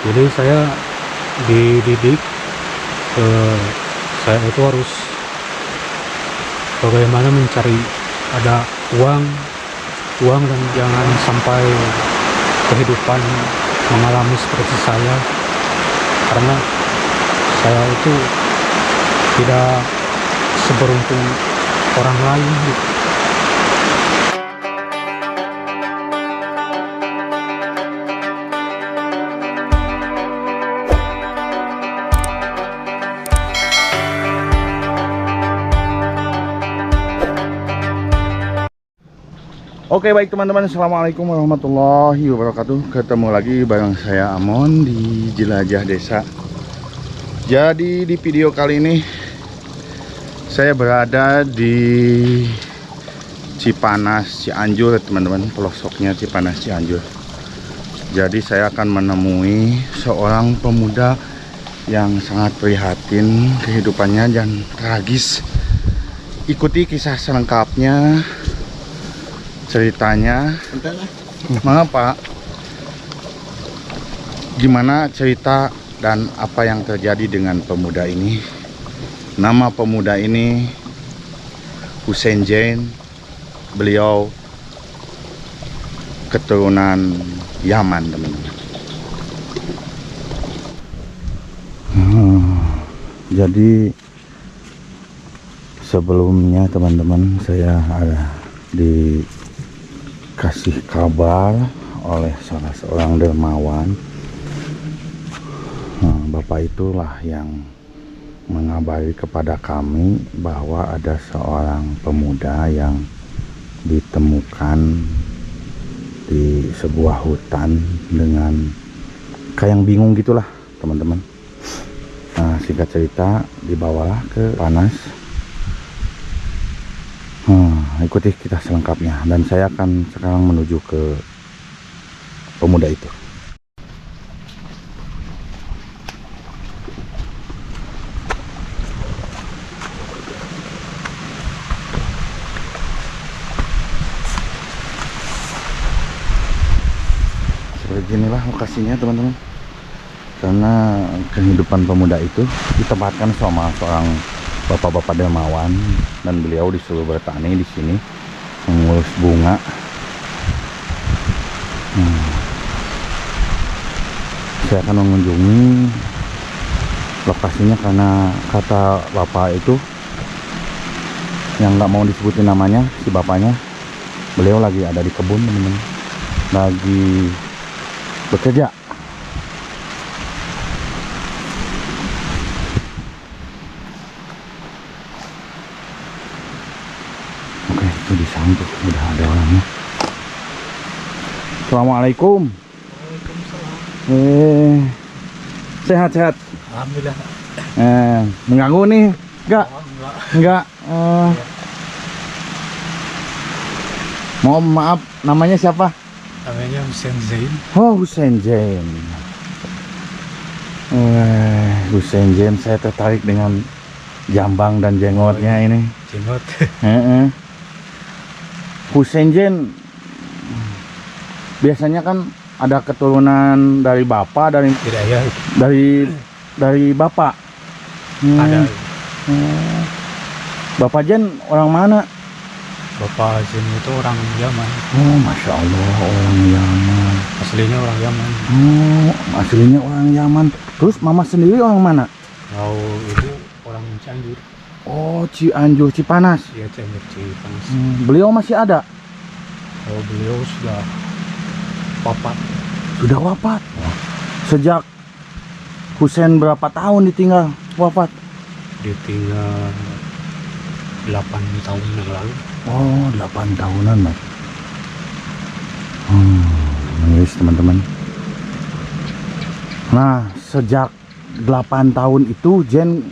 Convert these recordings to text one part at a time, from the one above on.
Jadi saya dididik, eh, saya itu harus bagaimana mencari ada uang dan jangan sampai kehidupan mengalami seperti saya, karena saya itu tidak seberuntung orang lain gitu. Oke, baik teman-teman, assalamualaikum warahmatullahi wabarakatuh. Ketemu lagi bareng saya Amon di Jelajah Desa. Jadi di video kali ini saya berada di Cipanas Cianjur teman-teman, pelosoknya Cipanas Cianjur. Jadi saya akan menemui seorang pemuda yang sangat prihatin kehidupannya dan tragis. Ikuti kisah selengkapnya, ceritanya. Mengapa, gimana cerita dan apa yang terjadi dengan pemuda ini. Nama pemuda ini Hussein Zain. Beliau keturunan Yaman teman-teman. Jadi sebelumnya teman-teman, saya ada dikasih kabar oleh salah seorang dermawan. Bapak itulah yang mengabari kepada kami bahwa ada seorang pemuda yang ditemukan di sebuah hutan dengan kayak yang bingung gitulah teman-teman. Nah, singkat cerita dibawalah ke Panas. Ikuti kita selengkapnya, dan saya akan sekarang menuju ke pemuda itu. Seperti inilah lokasinya teman-teman, karena kehidupan pemuda itu ditempatkan sama seorang bapak-bapak dermawan, dan beliau disuruh bertani di sini mengurus bunga. Saya akan mengunjungi lokasinya karena kata bapak itu yang nggak mau disebutin namanya, si bapaknya, beliau lagi ada di kebun teman-teman, lagi bekerja. Oke, itu di sana tuh udah ada orangnya. Assalamualaikum. Waalaikumsalam. Sehat-sehat. Alhamdulillah. Mengganggu nih? Enggak. Enggak. Mohon maaf, namanya siapa? Namanya Hussein Zain. Oh, Hussein Zain. Hussein Zain, saya tertarik dengan jambang dan jenggotnya ini. Jenggot. Hussein Zain biasanya kan ada keturunan dari bapak, Tidak ya. dari bapak. Ada. Bapak Zain orang mana? Bapak Zain itu orang Yaman. Oh, masya Allah, orang Yaman. Aslinya orang Yaman. Oh, aslinya orang Yaman. Terus mama sendiri orang mana? Kalau ibu orang Cianjur. Oh, Cianjur, Cipanas. Iya, Cianjur Cipanas. Beliau masih ada? Oh, beliau sudah wafat. Sudah wafat. Sejak Hussein berapa tahun ditinggal wafat? Ditinggal 8 tahun yang lalu. Oh, 8 tahunan, Mas. Ini teman-teman. Nah, sejak 8 tahun itu Zain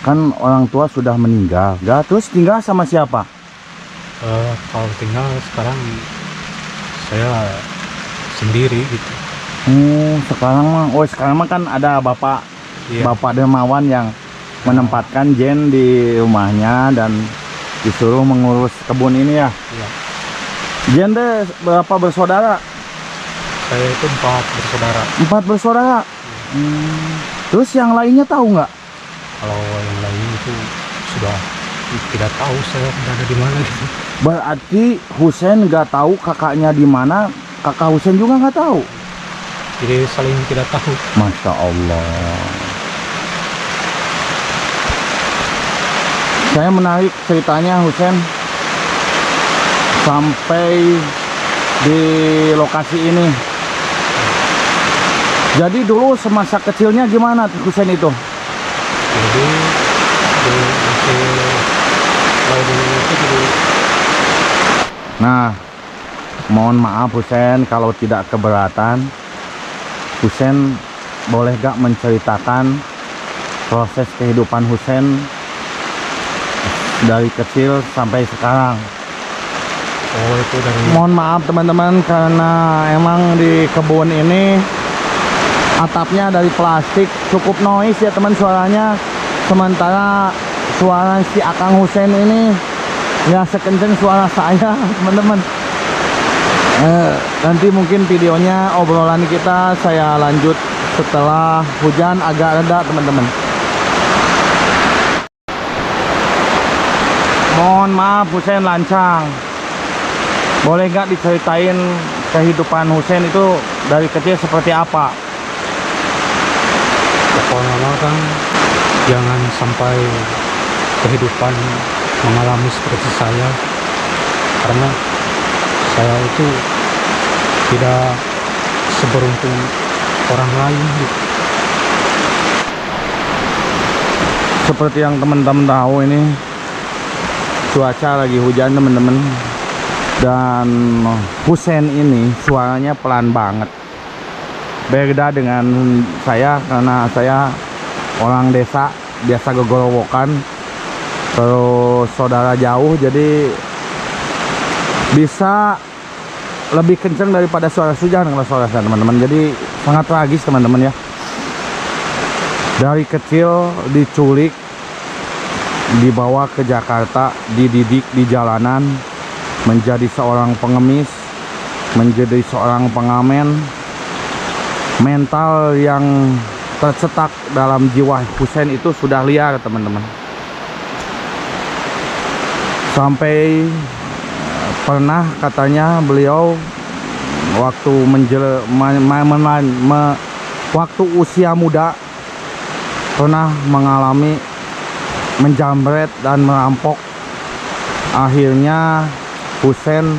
kan orang tua sudah meninggal. Terus tinggal sama siapa? Kalau tinggal sekarang saya sendiri gitu. Sekarang mah kan ada bapak, Iya. bapak dermawan yang menempatkan Zain di rumahnya dan disuruh mengurus kebun ini ya. Iya. Zain berapa bersaudara? Saya itu 4 bersaudara. 4 bersaudara. Terus yang lainnya tahu nggak? Kalau yang lain itu sudah tidak tahu saya berada di mana gitu. Berarti Husein nggak tahu kakaknya di mana, kakak Husein juga nggak tahu. Jadi saling tidak tahu. Masya Allah. Saya menarik ceritanya Husein sampai di lokasi ini. Jadi dulu semasa kecilnya gimana Husein itu? Jadi dulu itu jadi. Nah, mohon maaf Husein kalau tidak keberatan. Husein boleh gak menceritakan proses kehidupan Husein dari kecil sampai sekarang? Oh, itu dari. Mohon maaf teman-teman, karena emang di kebun ini atapnya dari plastik, cukup noise ya teman suaranya. Sementara suara si Akang Husein ini ya sekencang suara saya teman-teman. Nanti mungkin videonya, obrolan kita saya lanjut setelah hujan agak reda teman-teman. Mohon maaf Husein lancang. Boleh nggak diceritain kehidupan Husein itu dari kecil seperti apa? Pokoknya kan jangan sampai kehidupan mengalami seperti saya, karena saya itu tidak seberuntung orang lain gitu. Seperti yang teman-teman tahu, ini cuaca lagi hujan teman-teman, dan Husein ini suaranya pelan banget. Beda dengan saya, karena saya orang desa, biasa gegorowokan, terus saudara jauh, jadi bisa lebih kencang daripada suara hujan kalau suara saya teman-teman. Jadi sangat tragis teman-teman ya. Dari kecil diculik, dibawa ke Jakarta, dididik di jalanan, menjadi seorang pengemis, menjadi seorang pengamen. Mental yang tercetak dalam jiwa Husein itu sudah liar teman-teman. Sampai pernah katanya beliau waktu waktu usia muda pernah mengalami menjamret dan merampok. Akhirnya Husein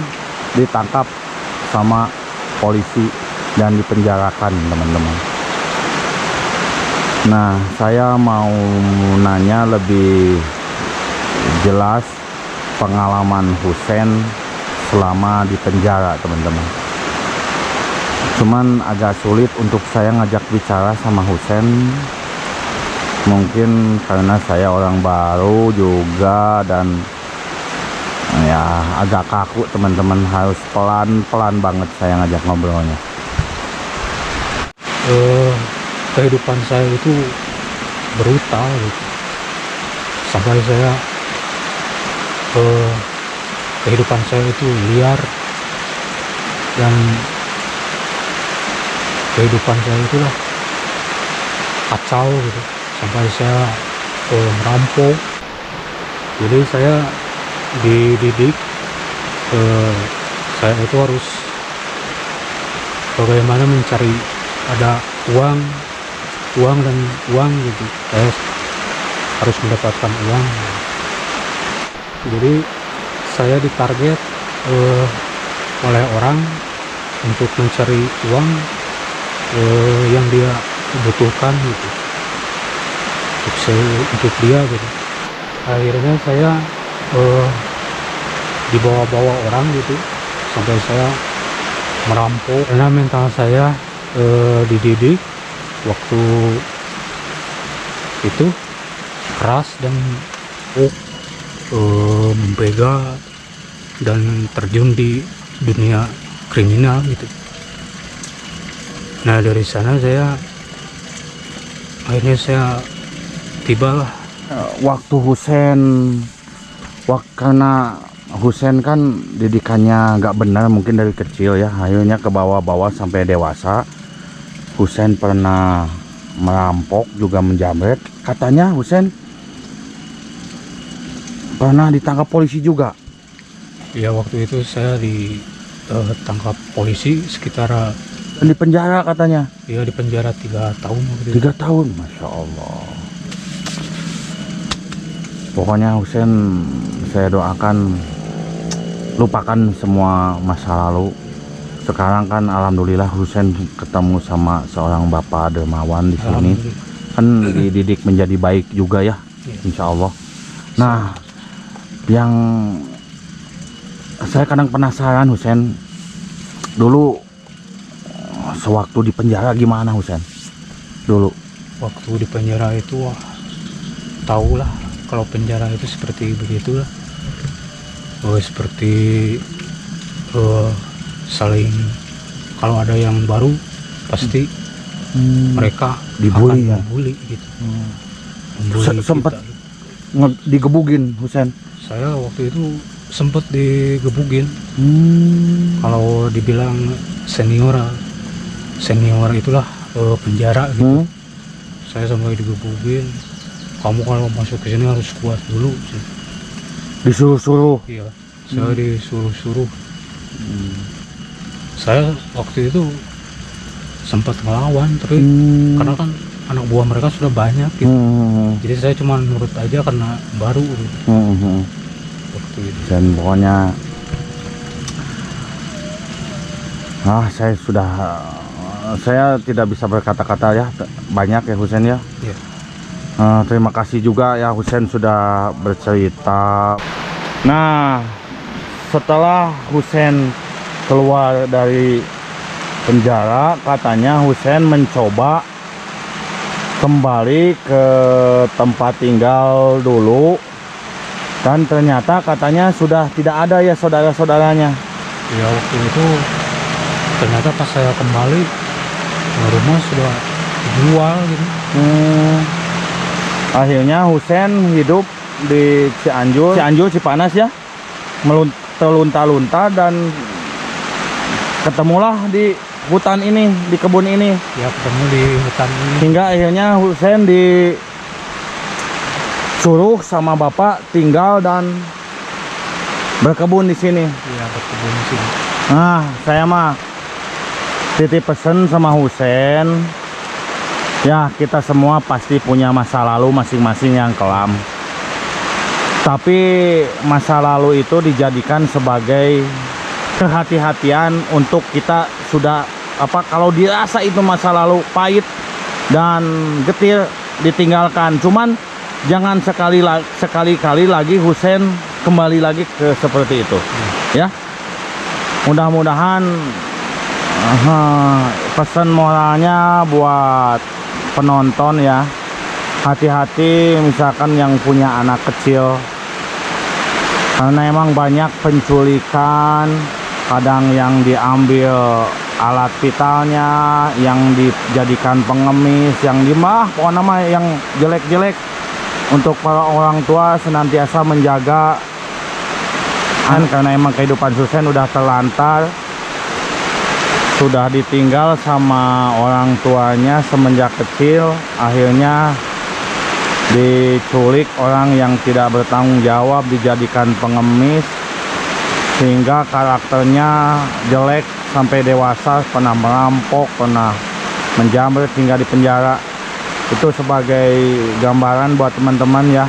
ditangkap sama polisi dan dipenjarakan teman-teman. Nah, saya mau nanya lebih jelas pengalaman Husein selama di penjara teman-teman. Cuman agak sulit untuk saya ngajak bicara sama Husein, mungkin karena saya orang baru juga, dan ya agak kaku teman-teman, harus pelan-pelan banget saya ngajak ngobrolnya. Kehidupan saya itu brutal gitu. Sampai saya kehidupan saya itu liar, dan kehidupan saya itulah kacau gitu. Sampai saya merampok. Jadi saya dididik, saya itu harus bagaimana mencari ada uang dan uang gitu. Saya harus mendapatkan uang. Jadi saya ditarget oleh orang untuk mencari uang yang dia butuhkan gitu, untuk dia gitu. Akhirnya saya dibawa-bawa orang gitu, sampai saya merampok. Karena mental saya dididik waktu itu keras dan membegal dan terjun di dunia kriminal gitu. Nah, dari sana akhirnya saya tibalah Waktu Husein karena Husein kan didikannya nggak benar mungkin dari kecil ya, akhirnya ke bawah-bawah sampai dewasa. Husein pernah merampok juga menjamret. Katanya Husein pernah ditangkap polisi juga. Ya waktu itu saya ditangkap polisi sekitar Dan di penjara katanya. ya di penjara 3 tahun waktu itu. 3 tahun, Masya Allah. Pokoknya Husein, saya doakan lupakan semua masa lalu. Sekarang kan alhamdulillah Husein ketemu sama seorang bapak dermawan di sini. Alhamdulillah. Kan dididik menjadi baik juga ya, Iya. insya Allah. Nah, yang saya kadang penasaran Husein, dulu sewaktu di penjara gimana Husein? Dulu Waktu di penjara itu wah, tahulah kalau penjara itu seperti begitulah. Seperti saling, kalau ada yang baru pasti mereka Dibully akan ya? membuli gitu. Membuli Sempet kita. digebugin Husein. Saya waktu itu sempat digebugin. Kalau dibilang senior itulah penjara gitu. Saya sampai digebugin. Kamu kalau masuk ke sini harus kuat dulu. Disuruh-suruh. Iya, saya disuruh-suruh. Saya waktu itu sempat ngelawan, tapi karena kan anak buah mereka sudah banyak gitu. Jadi saya cuma nurut aja karena baru gitu. Waktu itu. Dan pokoknya saya tidak bisa berkata-kata ya, banyak ya Husein ya. Iya. Terima kasih juga ya Husein sudah bercerita. Nah, setelah Husein keluar dari penjara, katanya Husein mencoba kembali ke tempat tinggal dulu, dan ternyata katanya sudah tidak ada ya saudara-saudaranya. Ya waktu itu ternyata pas saya kembali rumah sudah dijual gitu. Akhirnya Husein hidup di Cianjur, Cipanas ya, melunta-lunta dan ketemulah di hutan ini, di kebun ini. Ya ketemu di hutan ini. Hingga akhirnya Husein disuruh sama bapak tinggal dan berkebun di sini. Ya berkebun di sini. Nah, saya mah titip pesen sama Husein. Ya, kita semua pasti punya masa lalu masing-masing yang kelam. Tapi masa lalu itu dijadikan sebagai kehati-hatian untuk kita sudah kalau dirasa itu masa lalu pahit dan getir ditinggalkan. Cuman jangan sekali-kali lagi Husein kembali lagi ke seperti itu. Ya. Mudah-mudahan pesan moralnya buat penonton ya, hati-hati misalkan yang punya anak kecil, karena emang banyak penculikan, kadang yang diambil alat vitalnya, yang dijadikan pengemis, yang pokoknya mah yang jelek-jelek. Untuk para orang tua senantiasa menjaga, karena emang kehidupan Husein udah terlantar, sudah ditinggal sama orang tuanya semenjak kecil, akhirnya diculik orang yang tidak bertanggung jawab, dijadikan pengemis, sehingga karakternya jelek sampai dewasa, pernah merampok, pernah menjamret hingga di penjara. Itu sebagai gambaran buat teman-teman ya,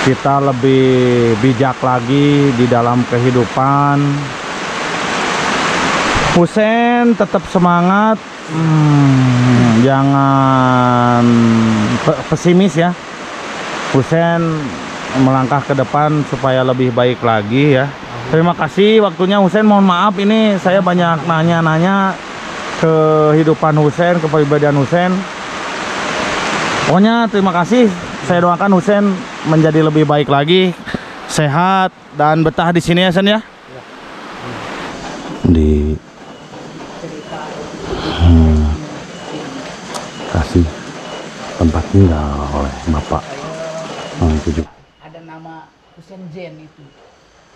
kita lebih bijak lagi di dalam kehidupan. Husein tetap semangat, jangan pesimis ya. Husein melangkah ke depan supaya lebih baik lagi ya. Terima kasih waktunya Husein. Mohon maaf ini saya banyak nanya-nanya kehidupan Husein, kepribadian Husein. Pokoknya terima kasih. Saya doakan Husein menjadi lebih baik lagi, sehat dan betah di sini ya Sen ya. Di kasih tempat tinggal oleh bapak. Itu juga ada nama Husein Zen itu?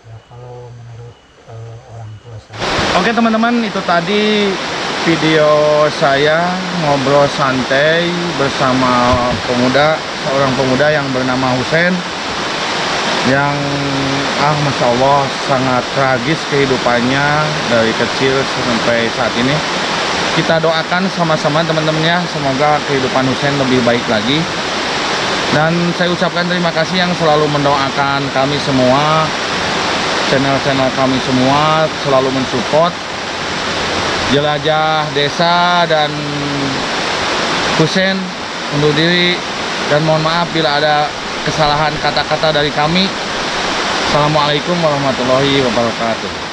Ya, kalau menurut orang tua saya. Oke teman-teman, itu tadi video saya ngobrol santai bersama seorang pemuda yang bernama Husein, yang Masya Allah sangat tragis kehidupannya dari kecil sampai saat ini. Kita doakan sama-sama teman-teman ya, semoga kehidupan Husein lebih baik lagi. Dan saya ucapkan terima kasih yang selalu mendoakan kami semua, channel-channel kami semua, selalu mensupport Jelajah Desa dan Husein undur diri, dan mohon maaf bila ada kesalahan kata-kata dari kami. Assalamualaikum warahmatullahi wabarakatuh.